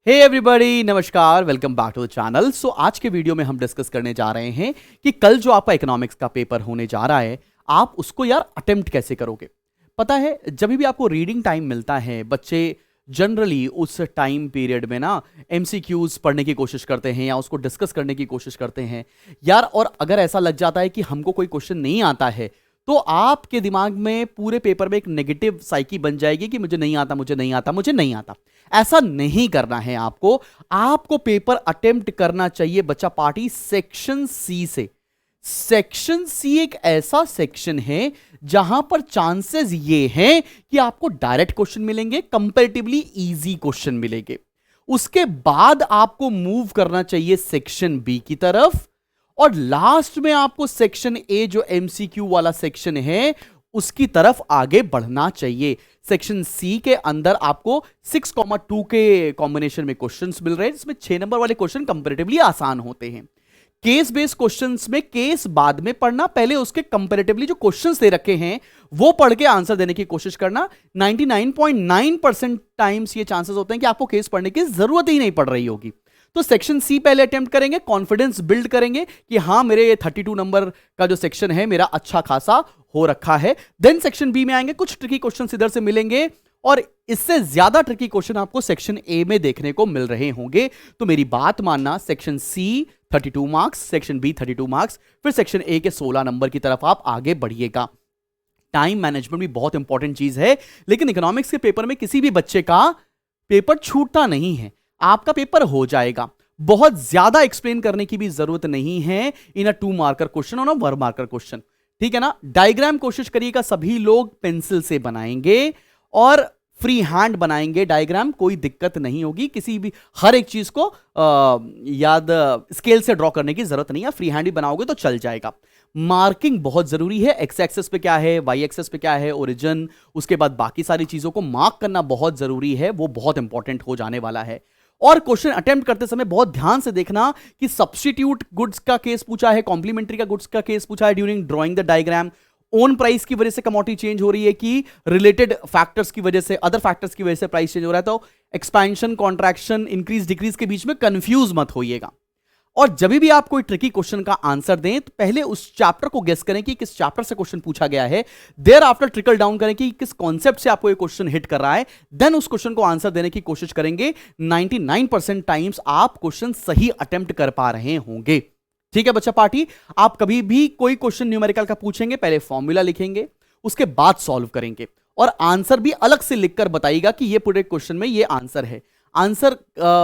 हे everybody, नमस्कार, welcome back to the channel. So आज के वीडियो में हम डिस्कस करने जा रहे हैं कि कल जो आपका इकोनॉमिक्स का पेपर होने जा रहा है, आप उसको यार अटेम्प्ट कैसे करोगे। पता है, जब भी आपको रीडिंग टाइम मिलता है, बच्चे जनरली उस टाइम पीरियड में ना एमसीक्यूज पढ़ने की कोशिश करते हैं या उसको डिस्कस करने की कोशिश करते हैं यार। और अगर ऐसा लग जाता है कि हमको कोई क्वेश्चन नहीं आता है, तो आपके दिमाग में पूरे पेपर में एक नेगेटिव साइकी बन जाएगी कि मुझे नहीं आता, मुझे नहीं आता, मुझे नहीं आता। ऐसा नहीं करना है आपको। आपको पेपर अटेम्प्ट करना चाहिए बच्चा पार्टी सेक्शन सी से। सेक्शन सी एक ऐसा सेक्शन है जहां पर चांसेस ये हैं कि आपको डायरेक्ट क्वेश्चन मिलेंगे, कंपैरेटिवली इजी क्वेश्चन मिलेंगे। उसके बाद आपको मूव करना चाहिए सेक्शन बी की तरफ, और लास्ट में आपको सेक्शन ए जो एमसीक्यू वाला सेक्शन है उसकी तरफ आगे बढ़ना चाहिए। सेक्शन सी के अंदर आपको 6,2 के कॉम्बिनेशन में क्वेश्चंस मिल रहे हैं, जिसमें 6 नंबर वाले क्वेश्चन कंपैरेटिवली आसान होते हैं। केस बेस्ड क्वेश्चंस में केस बाद में पढ़ना, पहले उसके कंपैरेटिवली जो क्वेश्चंस दे रखे हैं वो पढ़ के आंसर देने की कोशिश करना। 99.9% टाइम्स ये चांसेस होते हैं कि आपको केस पढ़ने की जरूरत ही नहीं पड़ रही होगी। तो सेक्शन सी पहले अटेम्प्ट करेंगे, कॉन्फिडेंस बिल्ड करेंगे कि हां मेरे ये 32 नंबर का जो सेक्शन है मेरा अच्छा खासा हो रखा है। देन सेक्शन बी में आएंगे, कुछ ट्रिकी क्वेश्चन इधर से मिलेंगे और इससे ज्यादा ट्रिकी क्वेश्चन आपको सेक्शन ए में देखने को मिल रहे होंगे। तो मेरी बात मानना, section C 32 marks, section B 32 marks, फिर सेक्शन ए के 16 नंबर की तरफ आप आगे बढ़िएगा। टाइम मैनेजमेंट भी बहुत इंपॉर्टेंट चीज है, लेकिन इकोनॉमिक्स के पेपर में किसी भी बच्चे का पेपर छूटता नहीं है। आपका पेपर हो जाएगा। बहुत ज्यादा एक्सप्लेन करने की भी जरूरत नहीं है इन अ 2 मार्कर क्वेश्चन और 1 मार्कर क्वेश्चन, ठीक है ना। डायग्राम कोशिश करिएगा सभी लोग पेंसिल से बनाएंगे और फ्री हैंड बनाएंगे डायग्राम, कोई दिक्कत नहीं होगी। किसी भी हर एक चीज को याद स्केल से ड्रॉ करने की जरूरत नहीं है, फ्री हैंड ही बनाओगे तो चल जाएगा। मार्किंग बहुत जरूरी है। एक्स एक्सेस पे क्या है, वाई एक्सेस पे क्या है, ओरिजिन, उसके बाद बाकी सारी चीजों को मार्क करना बहुत जरूरी है, वो बहुत इंपॉर्टेंट हो जाने वाला है। और क्वेश्चन अटेम्प्ट करते समय बहुत ध्यान से देखना कि सब्स्टिट्यूट गुड्स का केस पूछा है, कॉम्प्लीमेंट्री का गुड्स का केस पूछा है during drawing the diagram, own price की वजह से कमोडिटी चेंज हो रही है कि रिलेटेड फैक्टर्स की वजह से, अदर फैक्टर्स की वजह से प्राइस चेंज हो रहा है। तो एक्सपेंशन, कॉन्ट्रैक्शन, इंक्रीज डिक्रीज के बीच में कंफ्यूज मत होइएगा। और जब भी आप कोई ट्रिकी क्वेश्चन का आंसर दें तो पहले उस चैप्टर को गेस करें कि किस चैप्टर से क्वेश्चन पूछा गया है। देयर आफ्टर ट्रिकल डाउन करें कि किस कॉन्सेप्ट से आपको ये क्वेश्चन हिट कर रहा है, देन उस क्वेश्चन को आंसर देने की कोशिश करेंगे। 99% टाइम्स आप क्वेश्चन सही अटेम्प्ट कर पा रहे होंगे, ठीक है बच्चा पार्टी। आप कभी भी कोई क्वेश्चन न्यूमेरिकल का पूछेंगे, पहले फॉर्मूला लिखेंगे, उसके बाद सॉल्व करेंगे और आंसर भी अलग से लिखकर बताइएगा कि ये पूरे क्वेश्चन में ये आंसर है। आंसर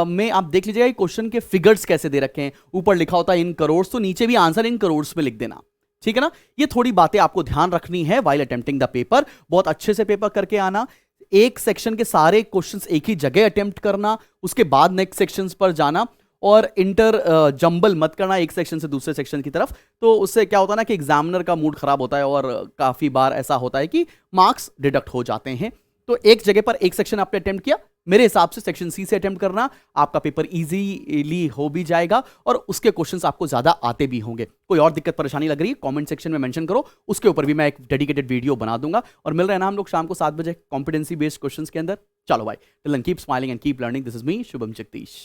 में आप देख लीजिएगा क्वेश्चन के फिगर्स कैसे दे रखे हैं, ऊपर लिखा होता है इन करोड़, तो नीचे भी आंसर इन करोड़ में लिख देना, ठीक है ना। ये थोड़ी बातें आपको ध्यान रखनी है व्हाइल अटेम्प्टिंग द पेपर। बहुत अच्छे से पेपर करके आना, एक सेक्शन के सारे क्वेश्चंस एक ही जगह अटेम्प्ट करना, उसके बाद नेक्स्ट सेक्शंस पर जाना और इंटर जंबल मत करना एक सेक्शन से दूसरे सेक्शन की तरफ। तो उससे क्या होता है ना कि एग्जामिनर का मूड खराब होता है और काफी बार ऐसा होता है कि मार्क्स डिडक्ट हो जाते हैं। तो एक जगह पर एक सेक्शन आपने अटेम्प्ट किया, मेरे हिसाब से सेक्शन सी से अटेम्प्ट करना, आपका पेपर इजीली हो भी जाएगा और उसके क्वेश्चंस आपको ज्यादा आते भी होंगे। कोई और दिक्कत परेशानी लग रही है कमेंट सेक्शन में मेंशन करो, उसके ऊपर भी मैं एक डेडिकेटेड वीडियो बना दूंगा। और मिल रहे हैं ना हम लोग शाम को 7 बजे कॉम्पिटेंसी बेस्ड क्वेश्चंस के अंदर। चलो भाई, till then keep smiling and keep learning. This is me Shubham Jagdish.